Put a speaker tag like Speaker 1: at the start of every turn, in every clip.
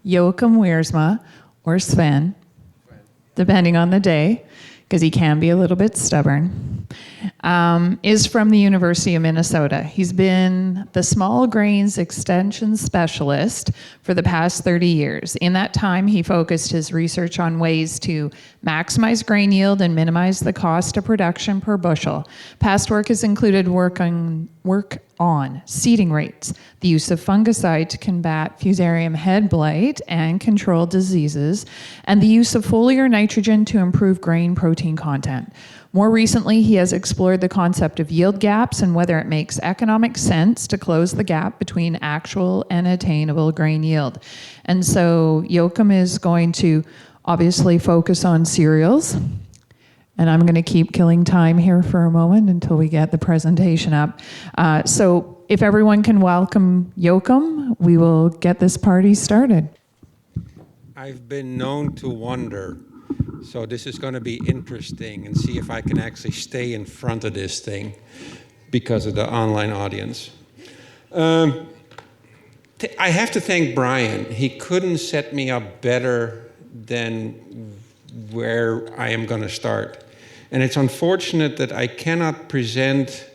Speaker 1: Jochum Wiersma, or Sven, depending on the day, because he can be a little bit stubborn, is from the University of Minnesota. He's been the small grains extension specialist for the past 30 years. In that time, he focused his research on ways to maximize grain yield and minimize the cost of production per bushel. Past work has included work on seeding rates, the use of fungicide to combat fusarium head blight and control diseases, and the use of foliar nitrogen to improve grain protein content. More recently, he has explored the concept of yield gaps and whether it makes economic sense to close the gap between actual and attainable grain yield. And so Jochum is going to obviously focus on cereals. And I'm going to keep killing time here for a moment until we get the presentation up. So if everyone can welcome Jochum, we will get this party started.
Speaker 2: I've been known to wonder, so this is going to be interesting, and see if I can actually stay in front of this thing because of the online audience. I have to thank Brian. He couldn't set me up better than where I am going to start. And it's unfortunate that I cannot present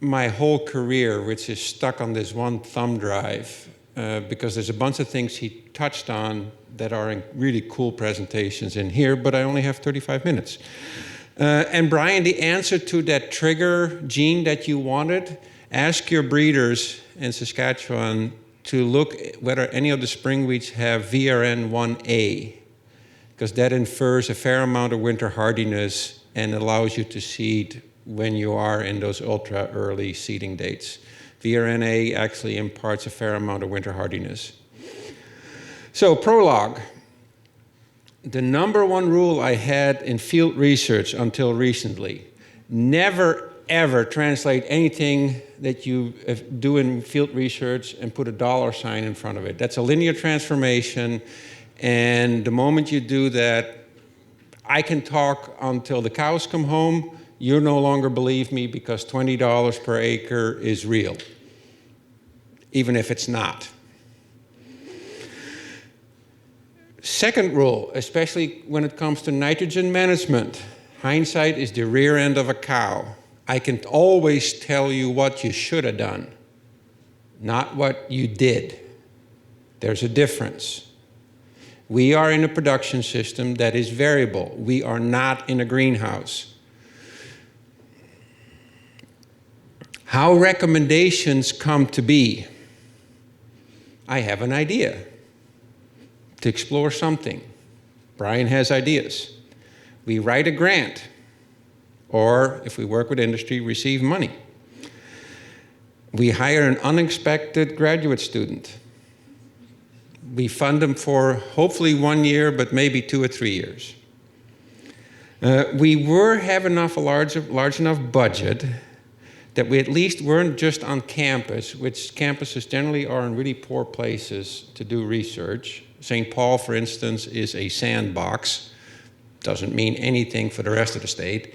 Speaker 2: my whole career, which is stuck on this one thumb drive, because there's a bunch of things he touched on that are in really cool presentations in here, but I only have 35 minutes. And Brian, the answer to that trigger gene that you wanted, ask your breeders in Saskatchewan to look whether any of the spring wheats have VRN1A, because that infers a fair amount of winter hardiness and allows you to seed when you are in those ultra early seeding dates. VRNA actually imparts a fair amount of winter hardiness. So, prologue. The number one rule I had in field research until recently: never ever translate anything that you do in field research and put a $ in front of it. That's a linear transformation. And the moment you do that, I can talk until the cows come home. You no longer believe me because $20 per acre is real, even if it's not. Second rule, especially when it comes to nitrogen management, hindsight is the rear end of a cow. I can always tell you what you should have done, not what you did. There's a difference. We are in a production system that is variable. We are not in a greenhouse. How recommendations come to be: I have an idea to explore something. Brian has ideas. We write a grant, or if we work with industry, receive money. We hire an unexpected graduate student. We fund them for hopefully 1 year, but maybe 2 or 3 years. We have a large enough budget that we at least weren't just on campus, which campuses generally are in really poor places to do research. St. Paul, for instance, is a sandbox. Doesn't mean anything for the rest of the state.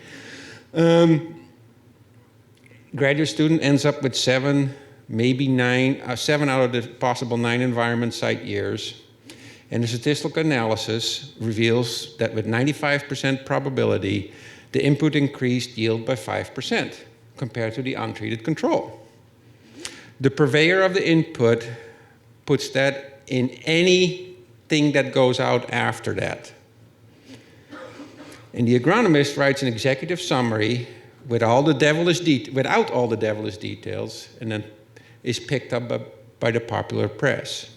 Speaker 2: Graduate student ends up with 7, maybe 9, 7 out of the possible 9 environment site years. And the statistical analysis reveals that with 95% probability, the input increased yield by 5% compared to the untreated control. The purveyor of the input puts that in anything that goes out after that. And the agronomist writes an executive summary without all the devilish details, and then is picked up by the popular press.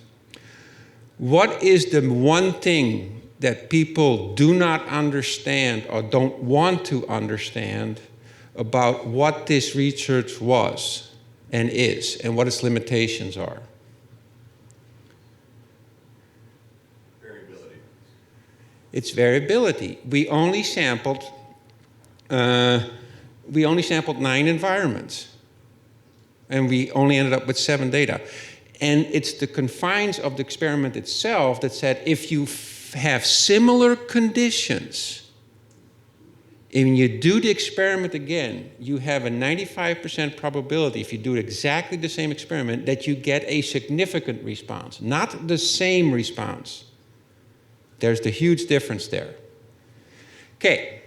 Speaker 2: What is the one thing that people do not understand or don't want to understand about what this research was and is, and what its limitations are?
Speaker 3: Variability.
Speaker 2: It's variability. We only sampled 9 environments, and we only ended up with 7 data. And it's the confines of the experiment itself that said if you have similar conditions When you do the experiment again, you have a 95% probability, if you do exactly the same experiment, that you get a significant response, not the same response. There's the huge difference there. Okay.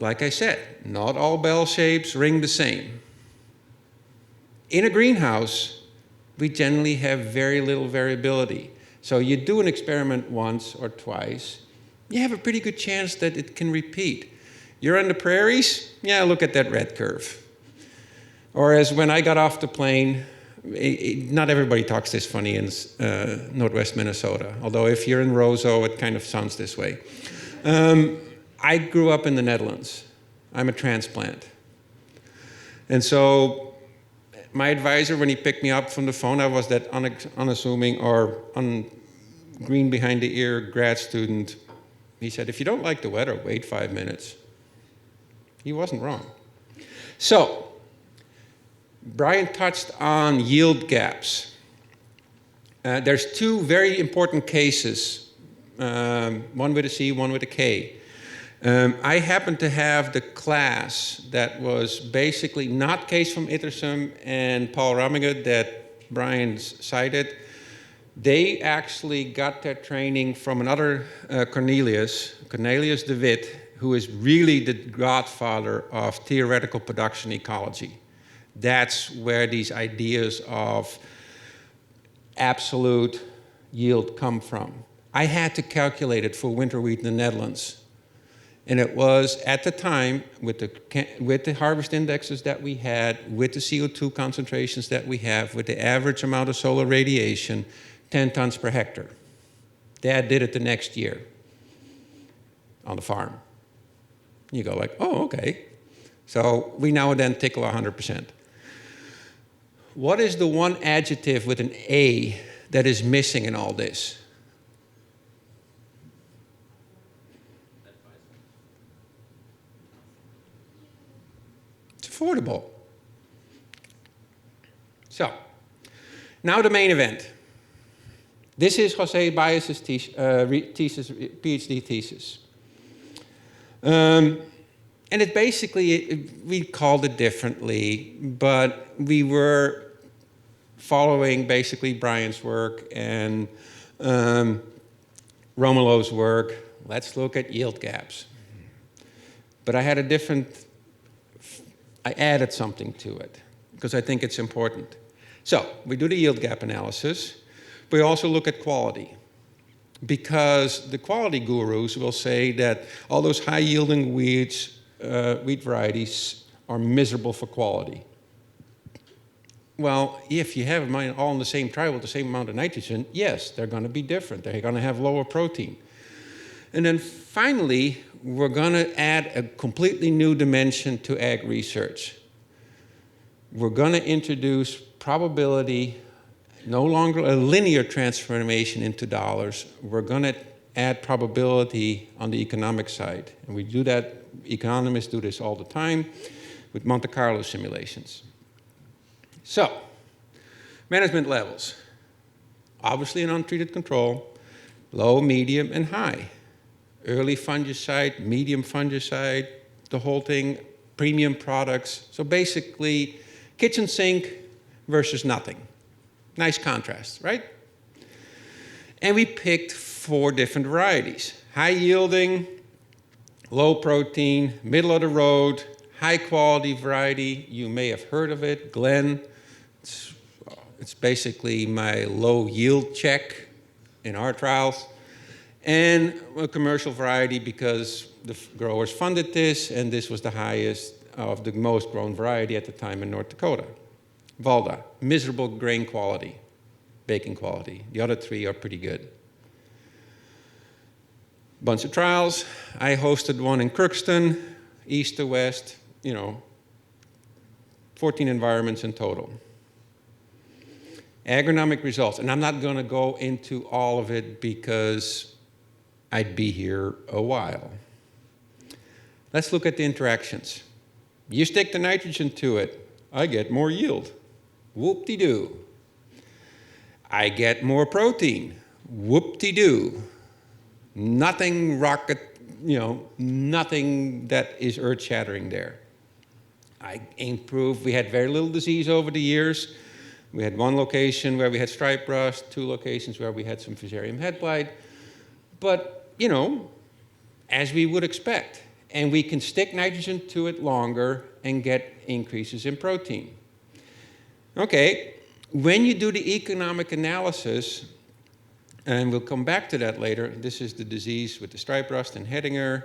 Speaker 2: Like I said, not all bell shapes ring the same. In a greenhouse, we generally have very little variability. So you do an experiment once or twice, you have a pretty good chance that it can repeat. You're on the prairies? Yeah, look at that red curve. Or as when I got off the plane, not everybody talks this funny in northwest Minnesota, although if you're in Roseau, it kind of sounds this way. I grew up in the Netherlands. I'm a transplant. And so my advisor, when he picked me up from the phone, I was that unassuming or green behind the ear grad student. He said, if you don't like the weather, wait 5 minutes. He wasn't wrong. So, Brian touched on yield gaps. There's two very important cases, one with a C, one with a K. I happened to have the class that was basically not Kees van Ittersum and Paul Ramminge that Brian cited. They actually got their training from another Cornelius de Wit, who is really the godfather of theoretical production ecology. That's where these ideas of absolute yield come from. I had to calculate it for winter wheat in the Netherlands. And it was, at the time, with the harvest indexes that we had, with the CO2 concentrations that we have, with the average amount of solar radiation, 10 tons per hectare. Dad did it the next year on the farm. You go like, oh, okay. So we now and then tickle 100%. What is the one adjective with an A that is missing in all this? It's affordable. So, now the main event. This is Jose Baez's PhD thesis. And it basically, we called it differently, but we were following basically Brian's work and Romelo's work. Let's look at yield gaps. But I added something to it because I think it's important. So we do the yield gap analysis. We also look at quality, because the quality gurus will say that all those high-yielding wheat varieties are miserable for quality. Well, if you have them all in the same trial with the same amount of nitrogen, yes, they're going to be different. They're going to have lower protein. And then finally, we're going to add a completely new dimension to ag research. We're going to introduce probability, no longer a linear transformation into dollars. We're going to add probability on the economic side. And we do that, economists do this all the time with Monte Carlo simulations. So, management levels. Obviously an untreated control, low, medium, and high. Early fungicide, medium fungicide, the whole thing, premium products. So basically, kitchen sink versus nothing. Nice contrast, right? And we picked 4 different varieties. High yielding, low protein, middle of the road, high quality variety. You may have heard of it, Glen. It's basically my low yield check in our trials. And a commercial variety because the growers funded this, and this was the highest of the most grown variety at the time in North Dakota. Valda, miserable grain quality, baking quality. The other 3 are pretty good. Bunch of trials. I hosted one in Crookston, east to west, 14 environments in total. Agronomic results, and I'm not going to go into all of it because I'd be here a while. Let's look at the interactions. You stick the nitrogen to it, I get more yield. Whoop-de-doo. I get more protein. Whoop-de-doo. Nothing rocket nothing that is earth-shattering there. I improved. We had very little disease over the years. We had one location where we had stripe rust, 2 locations where we had some fusarium head blight. But, as we would expect. And we can stick nitrogen to it longer and get increases in protein. Okay, when you do the economic analysis, and we'll come back to that later, this is the disease with the stripe rust and Hedinger.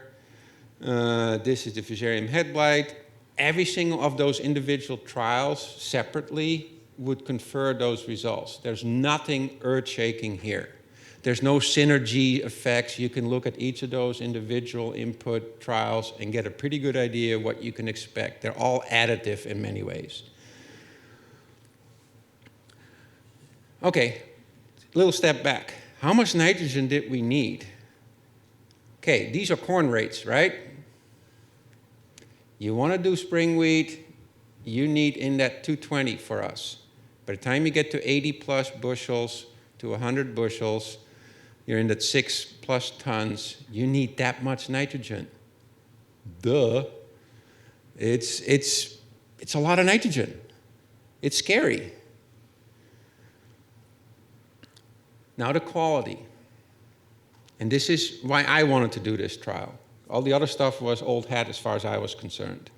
Speaker 2: This is the fusarium head blight. Every single of those individual trials separately would confer those results. There's nothing earth-shaking here. There's no synergy effects. You can look at each of those individual input trials and get a pretty good idea of what you can expect. They're all additive in many ways. Okay, little step back. How much nitrogen did we need? Okay, these are corn rates, right? You want to do spring wheat, you need in that 220 for us. By the time you get to 80 plus bushels to 100 bushels, you're in that 6+ tons. You need that much nitrogen. Duh. It's a lot of nitrogen. It's scary. Now the quality. And this is why I wanted to do this trial. All the other stuff was old hat as far as I was concerned.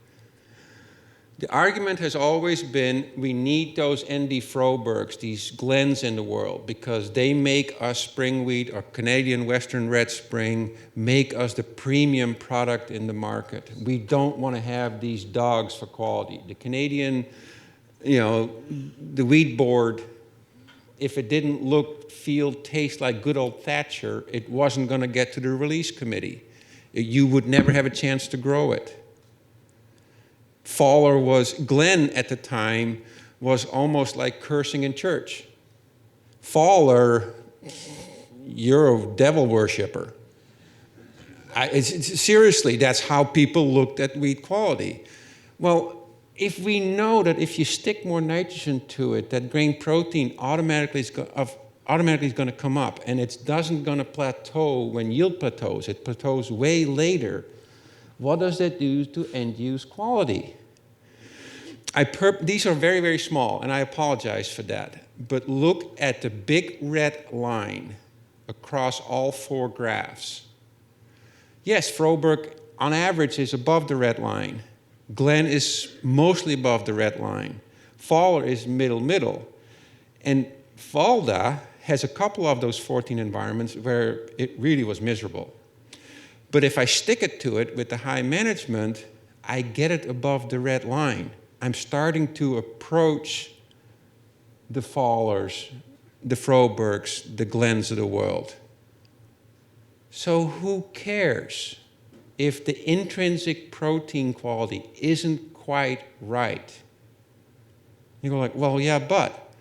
Speaker 2: The argument has always been we need those ND Frobergs, these Glens in the world, because they make us spring wheat or Canadian Western Red Spring, make us the premium product in the market. We don't want to have these dogs for quality. The Canadian, the wheat board, if it didn't look, feel, taste like good old Thatcher, it wasn't going to get to the release committee. You would never have a chance to grow it. Glenn at the time was almost like cursing in church. Faller, you're a devil worshiper. Seriously, that's how people looked at wheat quality. Well, if we know that if you stick more nitrogen to it, that grain protein automatically is going to come up, and it doesn't going to plateau when yield plateaus. It plateaus way later. What does that do to end-use quality? These are very, very small, and I apologize for that. But look at the big red line across all 4 graphs. Yes, Froberg, on average, is above the red line. Glenn is mostly above the red line. Faller is middle. And Valda has a couple of those 14 environments where it really was miserable. But if I stick it to it with the high management, I get it above the red line. I'm starting to approach the Fallers, the Frobergs, the Glens of the world. So who cares if the intrinsic protein quality isn't quite right? You go like, well, yeah, but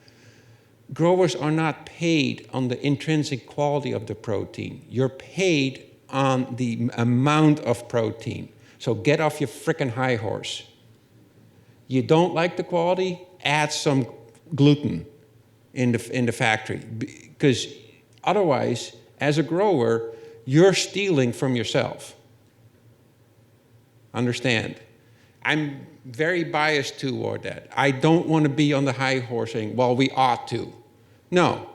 Speaker 2: growers are not paid on the intrinsic quality of the protein. You're paid on the amount of protein. So get off your frickin' high horse. You don't like the quality? Add some gluten in the factory. Because otherwise, as a grower, you're stealing from yourself. Understand? I'm very biased toward that. I don't want to be on the high horse saying, well, we ought to. No.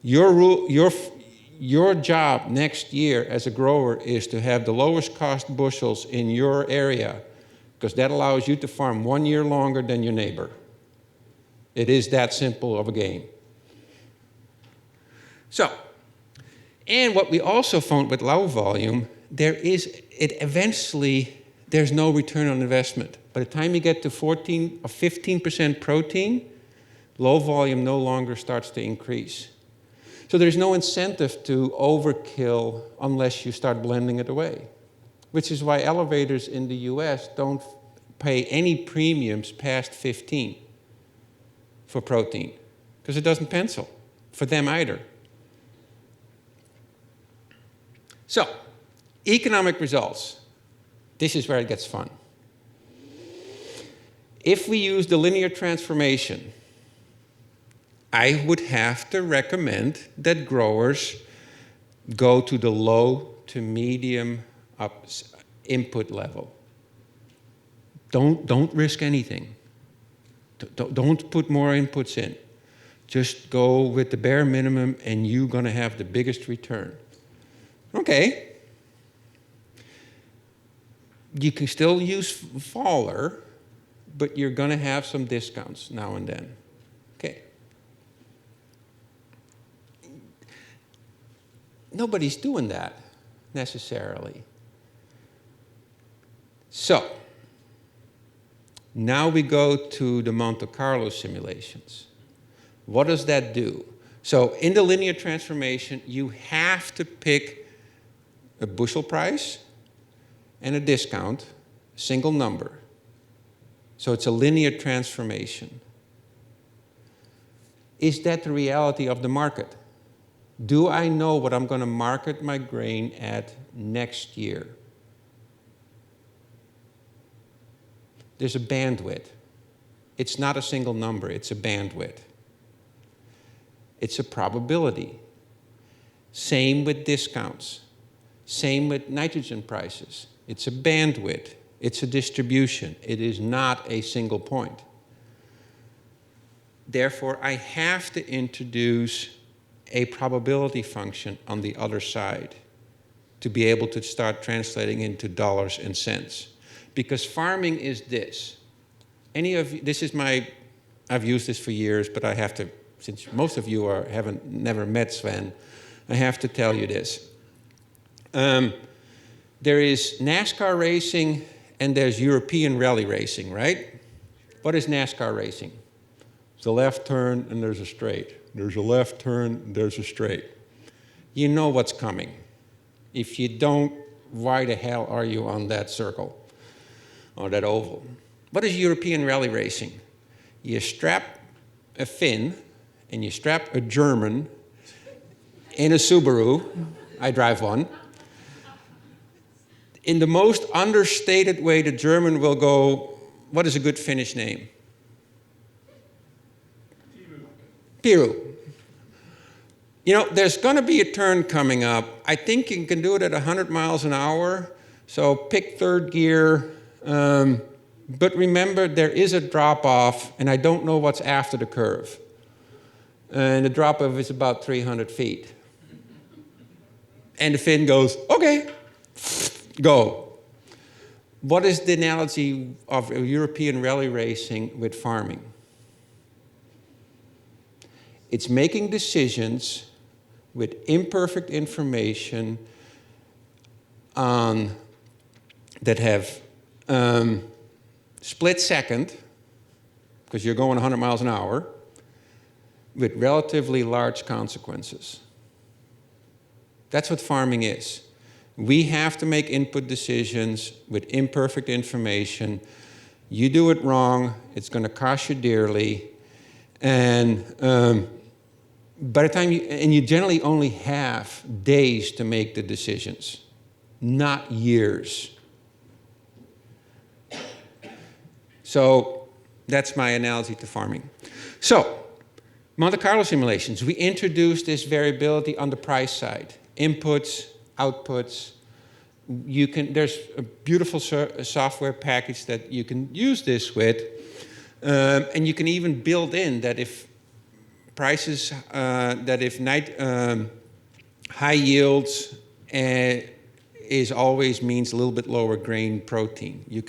Speaker 2: Your job next year as a grower is to have the lowest cost bushels in your area, because that allows you to farm 1 year longer than your neighbor. It is that simple of a game. So, and what we also found with low volume, there's no return on investment. By the time you get to 14 or 15% protein, low volume no longer starts to increase. So there's no incentive to overkill unless you start blending it away, which is why elevators in the US don't pay any premiums past 15 for protein, because it doesn't pencil for them either. So, economic results. This is where it gets fun. If we use the linear transformation, I would have to recommend that growers go to the low to medium input level. Don't risk anything. Don't put more inputs in. Just go with the bare minimum and you're going to have the biggest return. Okay. You can still use faller, but you're going to have some discounts now and then. Okay. Nobody's doing that necessarily. So, now we go to the Monte Carlo simulations. What does that do? So in the linear transformation, you have to pick a bushel price and a discount, a single number. So it's a linear transformation. Is that the reality of the market? Do I know what I'm going to market my grain at next year? There's a bandwidth. It's not a single number, it's a bandwidth. It's a probability. Same with discounts. Same with nitrogen prices. It's a bandwidth. It's a distribution. It is not a single point. Therefore, I have to introduce a probability function on the other side to be able to start translating into dollars and cents. Because farming is this. I've used this for years, but I have to, since most of you haven't never met Sven, I have to tell you this. There is NASCAR racing and there's European rally racing, right? What is NASCAR racing? It's a left turn and there's a straight. There's a left turn, there's a straight. You know what's coming. If you don't, why the hell are you on that circle or that oval? What is European rally racing? You strap a Finn and you strap a German in a Subaru. I drive one. In the most understated way, the German will go, what is a good Finnish name? Piru. You know, there's going to be a turn coming up. I think you can do it at 100 miles an hour. So pick third gear. But remember, there is a drop-off, and I don't know what's after the curve. And the drop-off is about 300 feet. And the Finn goes, okay, go. What is the analogy of European rally racing with farming? It's making decisions with imperfect information that have split second, because you're going 100 miles an hour, with relatively large consequences. That's what farming is. We have to make input decisions with imperfect information. You do it wrong, it's going to cost you dearly. And by the time you generally only have days to make the decisions, not years. So that's my analogy to farming. So Monte Carlo simulations, we introduced this variability on the price side. Inputs, outputs. There's a beautiful software package that you can use this with. And you can even build in that if prices, high yields is always means a little bit lower grain protein. You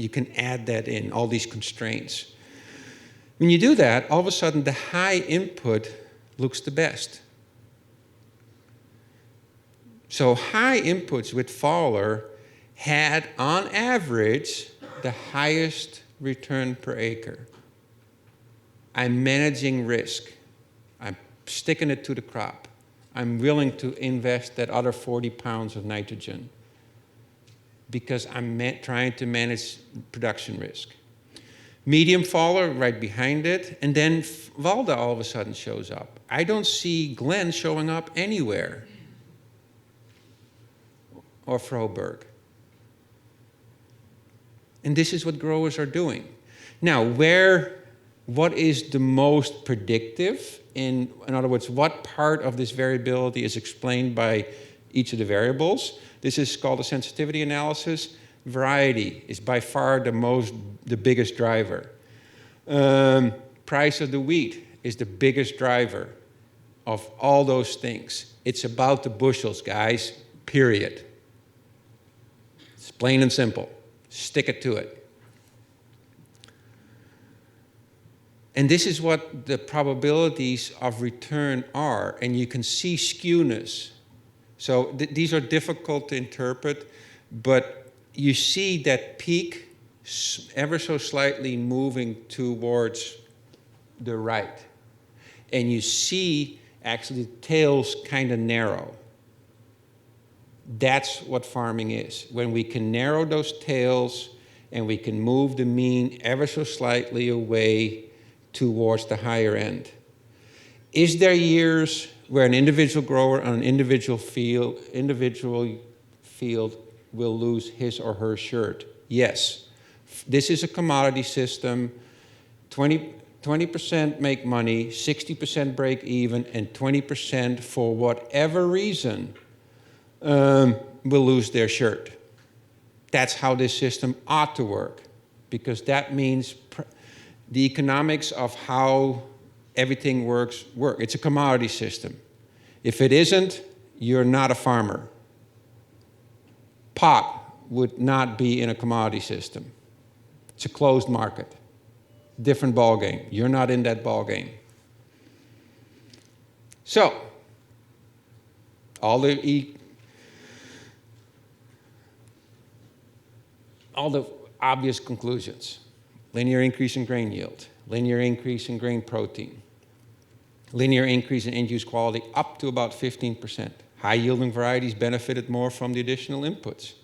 Speaker 2: can add that in, all these constraints. When you do that, all of a sudden the high input looks the best. So high inputs with Fowler had, on average, the highest return per acre. I'm managing risk. I'm sticking it to the crop. I'm willing to invest that other 40 pounds of nitrogen because I'm trying to manage production risk. Medium Fowler right behind it, and then Valda all of a sudden shows up. I don't see Glenn showing up anywhere, or Froberg. And this is what growers are doing. Now, what is the most predictive? In other words, what part of this variability is explained by each of the variables. This is called a sensitivity analysis. Variety is by far the biggest driver. Price of the wheat is the biggest driver of all those things. It's about the bushels, guys, period. It's plain and simple. Stick it to it. And this is what the probabilities of return are, and you can see skewness. So these are difficult to interpret, but you see that peak ever so slightly moving towards the right. And you see actually the tails kind of narrow. That's what farming is. When we can narrow those tails and we can move the mean ever so slightly away towards the higher end. Is there years where an individual grower on an individual field will lose his or her shirt? Yes. This is a commodity system. 20% make money, 60% break even, and 20% for whatever reason will lose their shirt. That's how this system ought to work, because that means the economics of how everything works. It's a commodity system. If it isn't, you're not a farmer. Pot would not be in a commodity system. It's a closed market. Different ball game. You're not in that ball game. So, all the obvious conclusions. Linear increase in grain yield, linear increase in grain protein, linear increase in end-use quality up to about 15%. High-yielding varieties benefited more from the additional inputs.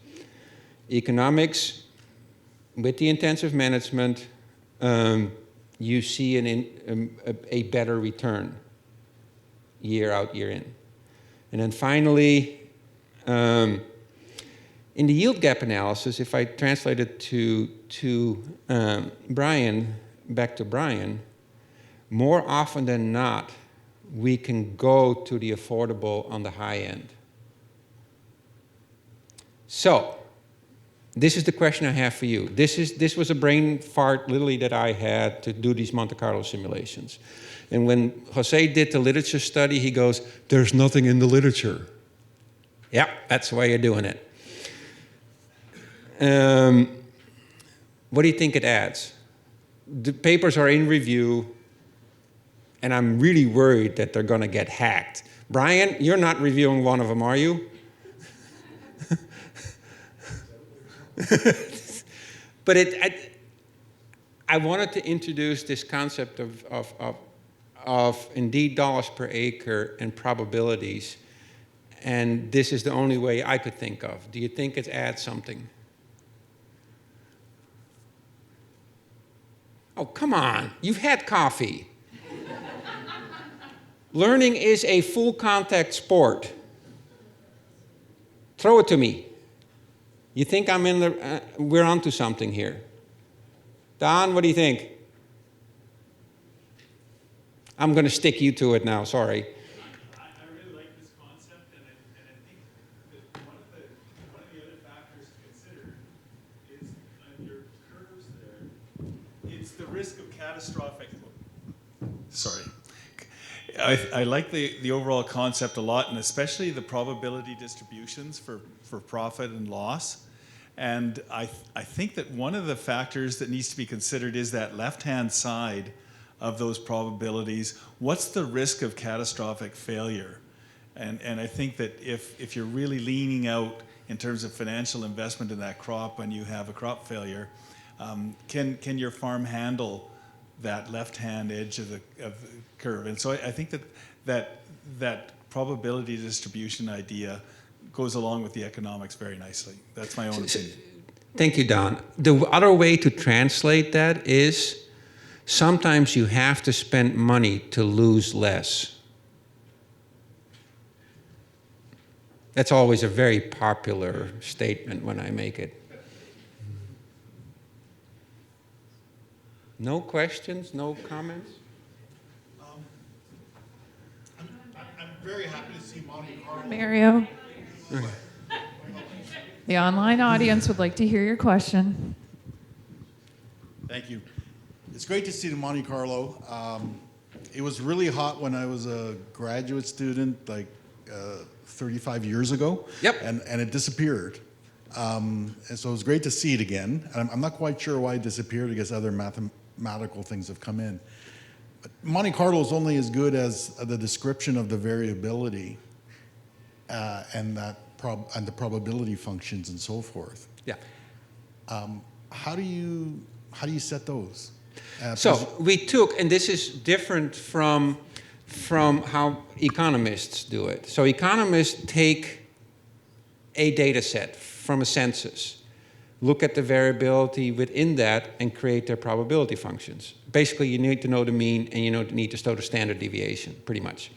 Speaker 2: Economics, with the intensive management, you see a better return year out, year in. And then finally, in the yield gap analysis, if I translate it to Brian, back to Brian, more often than not, we can go to the affordable on the high end. So, this is the question I have for you. This was a brain fart literally that I had to do these Monte Carlo simulations. And when Jose did the literature study, he goes, "There's nothing in the literature." Yeah, that's the way you're doing it. What do you think it adds? The papers are in review, and I'm really worried that they're going to get hacked. Brian, you're not reviewing one of them, are you? But I wanted to introduce this concept of indeed dollars per acre and probabilities, and this is the only way I could think of. Do you think it adds something? Oh, come on. You've had coffee. Learning is a full contact sport. Throw it to me. You think I'm in the, we're onto something here. Don, what do you think? I'm going to stick you to it now, sorry.
Speaker 3: I really like this concept, and I think that one of the other factors to consider is on your curves there, it's the risk of catastrophic. Sorry. I like the overall concept a lot, and especially the probability distributions for profit and loss. And I think that one of the factors that needs to be considered is that left-hand side of those probabilities. What's the risk of catastrophic failure? And I think that if you're really leaning out in terms of financial investment in that crop when you have a crop failure, can your farm handle that left-hand edge of the curve? And so I think that probability distribution idea goes along with the economics very nicely. That's my own opinion.
Speaker 2: Thank you, Don. The other way to translate that is sometimes you have to spend money to lose less. That's always a very popular statement when I make it. No questions, no comments?
Speaker 4: I'm very happy to see Monte Carlo.
Speaker 1: Mario. The online audience would like to hear your question.
Speaker 4: Thank you. It's great to see the Monte Carlo. It was really hot when I was a graduate student, like 35 years ago.
Speaker 2: Yep.
Speaker 4: And it disappeared. And so it was great to see it again. I'm not quite sure why it disappeared. I guess other mathematical things have come in. But Monte Carlo is only as good as the description of the variability and the probability functions and so forth.
Speaker 2: Yeah.
Speaker 4: How do you set those?
Speaker 2: So we took, and this is different from how economists do it. So economists take a data set from a census, look at the variability within that, and create their probability functions. Basically, you need to know the mean, and you need to know the standard deviation, pretty much.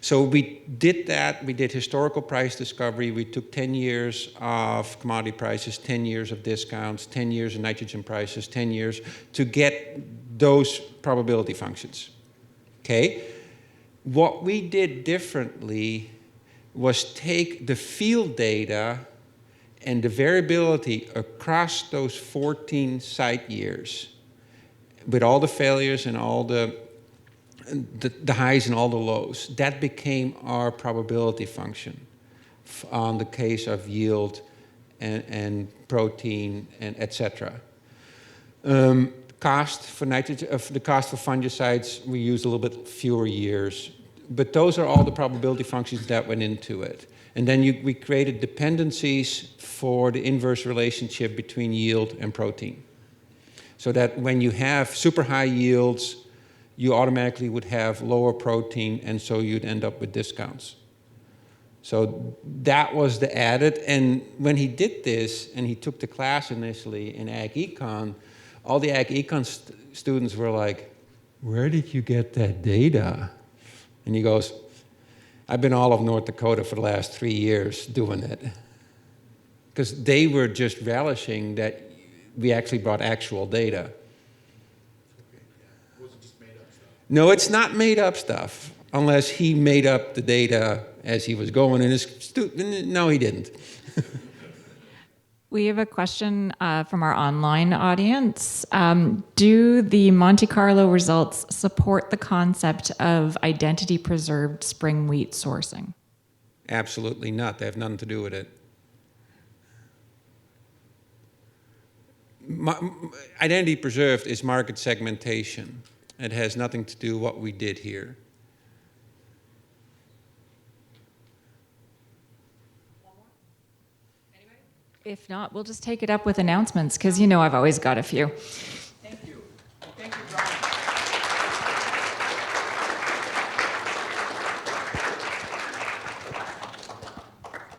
Speaker 2: So we did that. We did historical price discovery. We took 10 years of commodity prices, 10 years of discounts, 10 years of nitrogen prices, 10 years to get those probability functions. Okay? What we did differently was take the field data and the variability across those 14 site years with all the failures and all the highs and all the lows. That became our probability function on the case of yield and protein and etc. Cost for nitrogen, the cost for fungicides, we used a little bit fewer years, but those are all the probability functions that went into it. And then we created dependencies for the inverse relationship between yield and protein, so that when you have super high yields, you automatically would have lower protein, and so you'd end up with discounts. So that was the added, and when he did this, and he took the class initially in Ag Econ, all the Ag Econ students were like, where did you get that data? And he goes, I've been all of North Dakota for the last 3 years doing it. Because they were just relishing that we actually brought actual data. No, it's not made up stuff, unless he made up the data as he was going. No, he didn't.
Speaker 5: We have a question from our online audience. Do the Monte Carlo results support the concept of identity-preserved spring wheat sourcing?
Speaker 2: Absolutely not. They have nothing to do with it. Identity preserved is market segmentation. It has nothing to do with what we did here.
Speaker 5: If not, we'll just take it up with announcements, because I've always got a few.